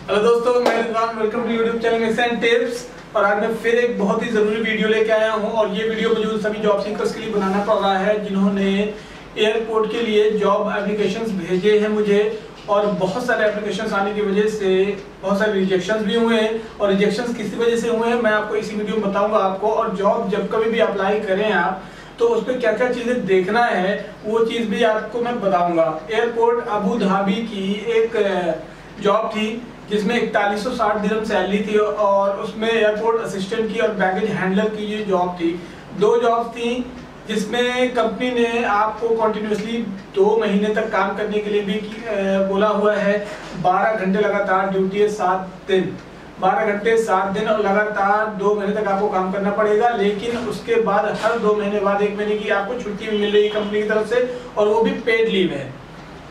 Hello दोस्तों, मैं Rizwan, welcome to YouTube channel Mix and Tips. और आज मैं फिर एक बहुत ही ज़रूरी वीडियो लेके आया हूं और ये वीडियो मुझे उन सभी जॉब सीकर्स के लिए बनाना पड़ रहा है जिन्होंने एयरपोर्ट के लिए जॉब एप्लीकेशंस भेजे हैं मुझे, और बहुत सारे एप्लीकेशंस आने की वजह से बहुत सारे रिजेक्शंस भी हुए हैं। और रिजेक्शंस किसी वजह से हुए हैं मैं आपको इसी वीडियो में बताऊंगा आपको। और जॉब जब कभी भी अप्लाई करें आप, तो उस पर क्या क्या चीज़ें देखना है वो चीज़ भी आपको मैं बताऊंगा। एयरपोर्ट अबू धाबी की एक जॉब थी जिसमें 4160 दिरहम सैलरी थी और उसमें एयरपोर्ट असिस्टेंट की और बैगेज हैंडलर की ये जॉब थी। दो जॉब थी जिसमें कंपनी ने आपको कंटिन्यूसली 2 महीने तक काम करने के लिए भी बोला हुआ है। 12 घंटे लगातार ड्यूटी है, 7 दिन, 12 घंटे 7 दिन और लगातार 2 महीने तक आपको काम करना पड़ेगा। लेकिन उसके बाद हर 2 महीने बाद 1 महीने की आपको छुट्टी भी मिल रही है कंपनी की तरफ से, और वो भी पेड लीव है।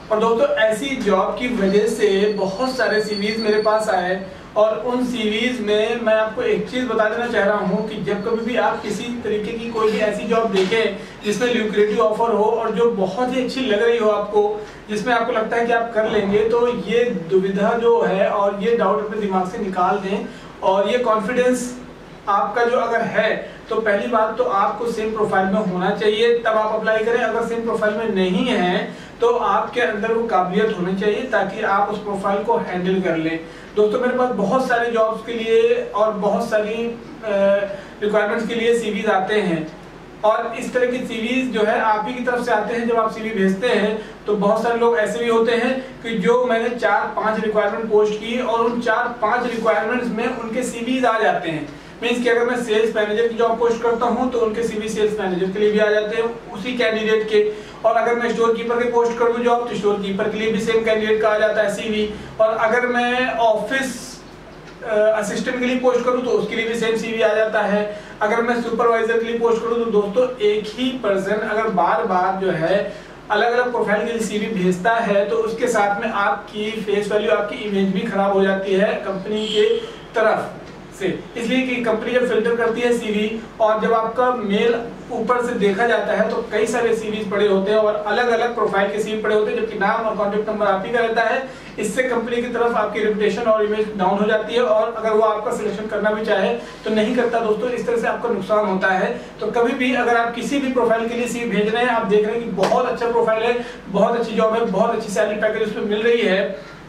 और दोस्तों, ऐसी जॉब की वजह से बहुत सारे सीवीज मेरे पास आए और उन सीवीज में मैं आपको एक चीज़ बता देना चाह रहा हूँ कि जब कभी भी आप किसी तरीके की कोई भी ऐसी जॉब देखें जिसमें ल्यूक्रेटिव ऑफर हो और जो बहुत ही अच्छी लग रही हो आपको, जिसमें आपको लगता है कि आप कर लेंगे, तो ये दुविधा जो है और ये डाउट अपने दिमाग से निकाल दें। और ये कॉन्फिडेंस आपका जो अगर है, तो पहली बात तो आपको सेम प्रोफाइल में होना चाहिए, तब आप अप्लाई करें। अगर सेम प्रोफाइल में नहीं है तो आपके अंदर वो काबिलियत होनी चाहिए ताकि आप उस प्रोफाइल को हैंडल कर लें। दोस्तों, मेरे पास बहुत सारे जॉब्स के लिए और बहुत सारी रिक्वायरमेंट्स के लिए सीवीज आते हैं, और इस तरह की सीवीज जो है आप ही की तरफ से आते हैं। जब आप सीवी भेजते हैं तो बहुत सारे लोग ऐसे भी होते हैं कि जो मैंने 4-5 रिक्वायरमेंट पोस्ट की और उन 4-5 रिक्वायरमेंट्स में उनके सीवीज आ जाते हैं। मीन्स कि अगर मैं सेल्स मैनेजर की जॉब पोस्ट करता हूं तो उनके सीवी सेल्स मैनेजर के लिए भी आ जाते हैं उसी कैंडिडेट के। और अगर मैं स्टोर कीपर की पोस्ट कर दूं जॉब, तो स्टोर कीपर के लिए भी सेम कैंडिडेट का आ जाता है सीवी। और अगर मैं ऑफिस असिस्टेंट के लिए पोस्ट करूं तो उसके लिए भी सेम सीवी आ जाता है। अगर मैं सुपरवाइजर के लिए पोस्ट करूं तो दोस्तों, एक ही पर्सन अगर बार बार जो है अलग अलग प्रोफाइल के लिए सीवी भेजता है तो उसके साथ में आपकी फेस वैल्यू, आपकी इमेज भी खराब हो जाती है कंपनी के तरफ से। इसलिए कि कंपनी जब फिल्टर करती है सीवी और जब आपका मेल ऊपर से देखा जाता है तो कई सारे सीवीज पड़े होते हैं और अलग अलग प्रोफाइल के सीवी पड़े होते हैं, जबकि नाम और कॉन्टेक्ट नंबर आप ही का रहता है। इससे कंपनी की तरफ आपकी रेपुटेशन और इमेज डाउन हो जाती है, और अगर वो आपका सिलेक्शन करना भी चाहे तो नहीं करता। दोस्तों, इस तरह से आपका नुकसान होता है। तो कभी भी अगर आप किसी भी प्रोफाइल के लिए सीवी भेज रहे हैं, आप देख रहे हैं कि बहुत अच्छा प्रोफाइल है, बहुत अच्छी जॉब है, बहुत अच्छी सैलरी पैकेज उसमें मिल रही है,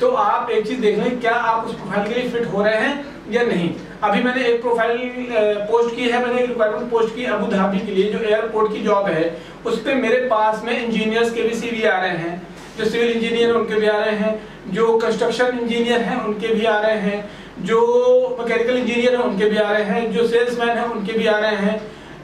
तो आप एक चीज देख लें, क्या आप उस प्रोफाइल के लिए फिट हो रहे हैं या नहीं। अभी मैंने एक प्रोफाइल पोस्ट की है, मैंने एक रिक्वायरमेंट पोस्ट की अबू धाबी के लिए, जो एयरपोर्ट की जॉब है। उस पे मेरे पास में इंजीनियर्स के भी सीवी आ रहे हैं, जो सिविल इंजीनियर है उनके भी आ रहे हैं, जो कंस्ट्रक्शन इंजीनियर हैं उनके भी आ रहे हैं, जो मैकेनिकल इंजीनियर हैं उनके भी आ रहे हैं, जो सेल्समैन हैं उनके भी आ रहे हैं,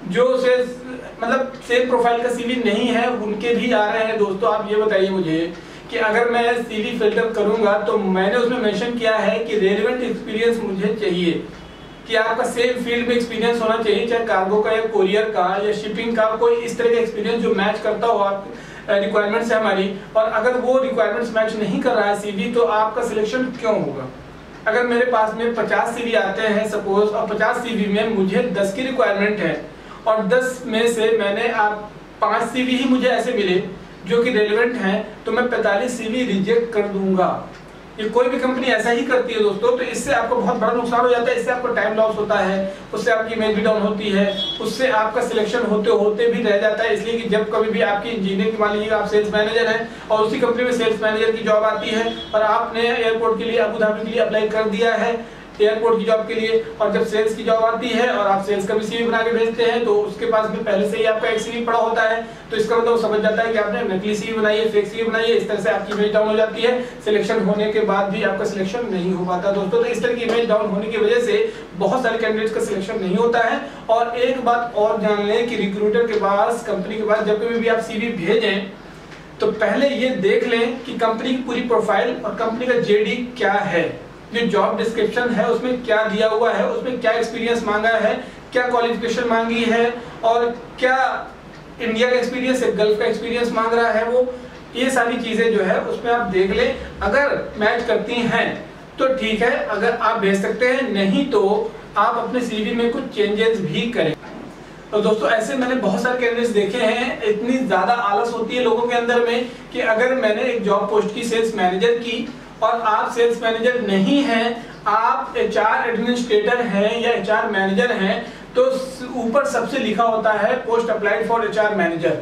जो सेल्स मतलब सेम प्रोफाइल का सीवी नहीं है उनके भी आ रहे हैं। दोस्तों, आप ये बताइए मुझे कि अगर मैं सीवी फिल्टर करूंगा तो मैंने उसमें मेंशन किया है कि रेलेवेंट एक्सपीरियंस मुझे चाहिए, कि आपका सेम फील्ड में एक्सपीरियंस होना चाहिए, चाहे कार्गो का या कोरियर का या शिपिंग का, कोई इस तरह का एक्सपीरियंस जो मैच करता हो आप रिक्वायरमेंट्स है हमारी। और अगर वो रिक्वायरमेंट्स मैच नहीं कर रहा है सीवी, तो आपका सिलेक्शन क्यों होगा। अगर मेरे पास में 50 सीवी आते हैं सपोज, और 50 सीवी में मुझे 10 की रिक्वायरमेंट है और 10 में से मैंने आप 5 सीवी ही मुझे ऐसे मिले जो कि रेलेवेंट हैं, तो मैं 45 सीवी रिजेक्ट कर दूंगा। ये कोई भी कंपनी ऐसा ही करती है दोस्तों। तो इससे आपको बहुत बड़ा नुकसान हो जाता है, इससे आपको टाइम लॉस होता है, उससे आपकी इमेज भी डाउन होती है, उससे आपका सिलेक्शन होते होते भी रह जाता है। इसलिए कि जब कभी भी आपकी इंजीनियर की, मान लीजिए आप सेल्स मैनेजर हैं और उसी कंपनी में सेल्स मैनेजर की जॉब आती है और आपने एयरपोर्ट के लिए, अबू धाबी के लिए अप्लाई कर दिया है एयरपोर्ट की जॉब के लिए, और जब सेल्स की जॉब आती है और आप सेल्स का भी सीवी बना के भेजते हैं तो उसके पास में पहले से ही आपका एक सीवी पड़ा होता है, तो इसका मतलब समझ जाता है कि आपने नकली सीवी बनाई है, फेक सीवी बनाई है। इस तरह से आपकी इमेज डाउन हो जाती है, सिलेक्शन होने के बाद भी आपका सिलेक्शन नहीं हो पाता दोस्तों। तो इस तरह की इमेज डाउन होने की वजह से बहुत सारे कैंडिडेट्स का सिलेक्शन नहीं होता है। और एक बात और जान लें कि रिक्रूटर के पास, कंपनी के पास जब भी आप सीवी भेजें तो पहले ये देख लें कि कंपनी की पूरी प्रोफाइल और कंपनी का जेडी क्या है, जो जॉब डिस्क्रिप्शन है उसमें क्या दिया हुआ है, उसमें क्या एक्सपीरियंस मांगा है, क्या क्वालिफिकेशन मांगी है, और क्या इंडिया का एक्सपीरियंस है, गल्फ का एक्सपीरियंस मांग रहा है वो। ये सारी चीजें जो है उसमें आप देख लें, अगर मैच करती हैं तो ठीक है, अगर आप भेज सकते हैं, नहीं तो आप अपने सीवी में कुछ चेंजेस भी करें। तो दोस्तों, ऐसे मैंने बहुत सारे कैंडिडेट्स देखे हैं। इतनी ज्यादा आलस होती है लोगों के अंदर में कि अगर मैंने एक जॉब पोस्ट की सेल्स मैनेजर की और आप सेल्स मैनेजर नहीं हैं, आप HR एडमिनिस्ट्रेटर हैं या HR मैनेजर हैं, तो ऊपर सबसे लिखा होता है post applied for HR manager,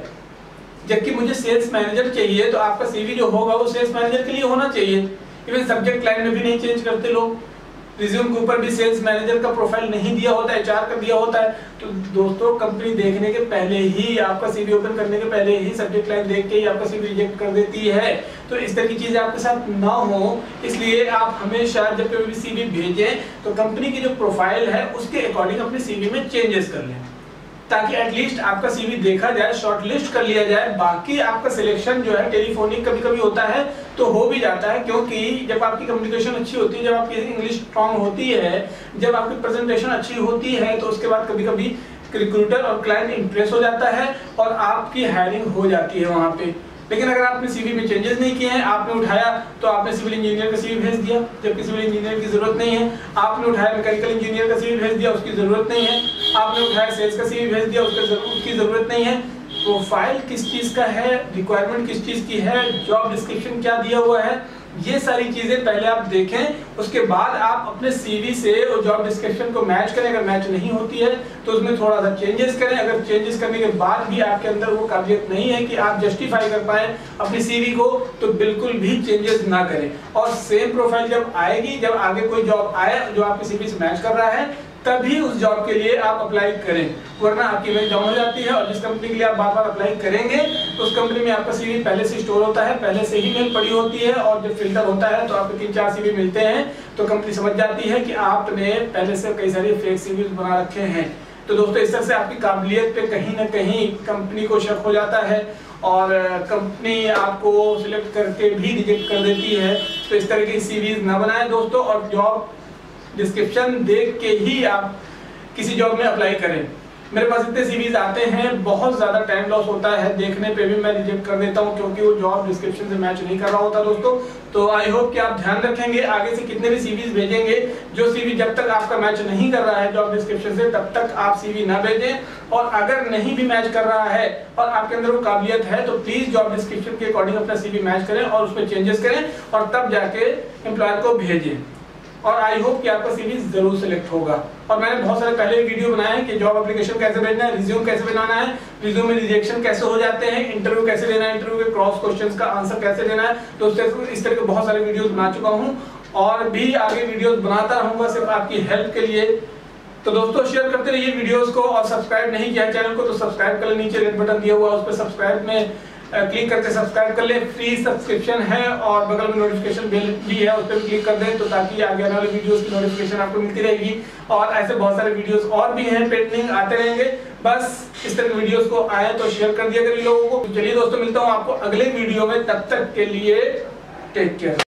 जबकि मुझे सेल्स मैनेजर चाहिए। तो आपका CV जो होगा वो सेल्स मैनेजर के लिए होना चाहिए। इवन सब्जेक्ट लाइन में भी नहीं चेंज करते लोग, रिज्यूम के ऊपर भी सेल्स मैनेजर का प्रोफाइल नहीं दिया होता है, HR का दिया होता है। तो दोस्तों कंपनी देखने के पहले ही, आपका CV ओपन करने के पहले ही सब्जेक्ट लाइन देख के ही आपका CV रिजेक्ट कर देती है। तो इस तरह की चीजें आपके साथ ना हो, इसलिए आप हमेशा जब कभी भी CV भेजें तो कंपनी की जो प्रोफाइल है उसके अकॉर्डिंग अपने CV में चेंजेस कर लें, ताकि एटलीस्ट आपका CV देखा जाए, शॉर्टलिस्ट कर लिया जाए। बाकी आपका सिलेक्शन जो है टेलीफोनिक कभी कभी होता है तो हो भी जाता है, क्योंकि जब आपकी कम्युनिकेशन अच्छी होती है, जब आपकी इंग्लिश स्ट्रांग होती है, जब आपकी प्रेजेंटेशन अच्छी होती है, तो उसके बाद कभी कभी रिक्रूटर और क्लाइंट इंप्रेस हो जाता है और आपकी हायरिंग हो जाती है वहाँ पे। लेकिन अगर आपने CV में चेंजेस नहीं किए हैं, आपने उठाया तो आपने सिविल इंजीनियर का CV भेज दिया, जबकि सिविल इंजीनियर की जरूरत नहीं है। आपने उठाया मैकेनिकल इंजीनियर का CV भेज दिया, उसकी जरूरत नहीं है। आपने उठाया सेल्स का CV भेज दिया, उसकी जरूरत नहीं है। प्रोफाइल किस चीज का है, रिक्वायरमेंट किस चीज की है, जॉब डिस्क्रिप्शन क्या दिया हुआ है, ये सारी चीजें पहले आप देखें। उसके बाद आप अपने CV से और जॉब डिस्क्रिप्शन को मैच करें। अगर मैच नहीं होती है तो उसमें थोड़ा सा चेंजेस करें। अगर चेंजेस करने के बाद भी आपके अंदर वो काबिलियत नहीं है कि आप जस्टिफाई कर पाए अपनी CV को, तो बिल्कुल भी चेंजेस ना करें। और सेम प्रोफाइल जब आएगी, जब आगे कोई जॉब आए जो आपके CV से मैच कर रहा है, तभी उस जॉब के लिए आप अप्लाई करें, वरना आपकी इमेज डाउन हो जाती है। और जिस कंपनी के लिए आप बार बार अप्लाई करेंगे उस कंपनी में आपका CV पहले से स्टोर होता है, पहले से ही मेल पड़ी होती है, और जब फिल्टर होता है तो आपको 3-4 CV मिलते हैं, तो कंपनी समझ जाती है कि आपने पहले से कई सारे फेक CV बना रखे हैं। तो दोस्तों इस तरह से आपकी काबिलियत पे कहीं ना कहीं कंपनी को शक हो जाता है और कंपनी आपको सिलेक्ट करके भी रिजेक्ट कर देती है। तो इस तरह की CVs ना बनाएं दोस्तों, और जॉब डिस्क्रिप्शन देख के ही आप किसी जॉब में अप्लाई करें। मेरे पास इतने CVs आते हैं, बहुत ज्यादा टाइम लॉस होता है, देखने पे भी मैं रिजेक्ट कर देता हूं क्योंकि वो जॉब डिस्क्रिप्शन से मैच नहीं कर रहा होता दोस्तों। तो आई होप कि आप ध्यान रखेंगे, आगे से कितने भी CVs भेजेंगे, जो CV जब तक आपका मैच नहीं कर रहा है जॉब डिस्क्रिप्शन से, तब तक आप CV ना भेजें। और अगर नहीं भी मैच कर रहा है और आपके अंदर वो काबिलियत है, तो प्लीज जॉब डिस्क्रिप्शन के अकॉर्डिंग अपना CV मैच करें और उसमें चेंजेस करें और तब जाके एम्प्लॉयर को भेजें। और आई होप कि आपका CV जरूर सिलेक्ट होगा। और मैंने बहुत सारे पहले वीडियो बनाए हैं कि जॉब एप्लीकेशन कैसे भेजना है, रिज्यूम कैसे बनाना है, रिज्यूम में रिजेक्शन कैसे हो जाते हैं, इंटरव्यू कैसे लेना है, इंटरव्यू के क्रॉस क्वेश्चंस का आंसर कैसे देना है। तो इस तरह के बहुत सारे वीडियोस बना चुका हूं और भी आगे वीडियोस बनाता रहूंगा सिर्फ आपकी हेल्प के लिए। तो दोस्तों शेयर करते रहिए वीडियोस को, और सब्सक्राइब नहीं किया चैनल को तो सब्सक्राइब कर ले, नीचे रेड बटन दिया हुआ उस पर सब्सक्राइब में क्लिक करके सब्सक्राइब कर ले, फ्री सब्सक्रिप्शन है। और बगल में नोटिफिकेशन बेल भी है, उस पर भी क्लिक कर दें, तो ताकि आगे आने वाले वीडियोस की नोटिफिकेशन आपको मिलती रहेगी। और ऐसे बहुत सारे वीडियोस और भी हैं पेंडिंग, आते रहेंगे। बस इस तरह के वीडियोस को आए तो शेयर कर दिया करिए लोगों को। चलिए दोस्तों मिलता हूँ आपको अगले वीडियो में, तब तक के लिए टेक केयर।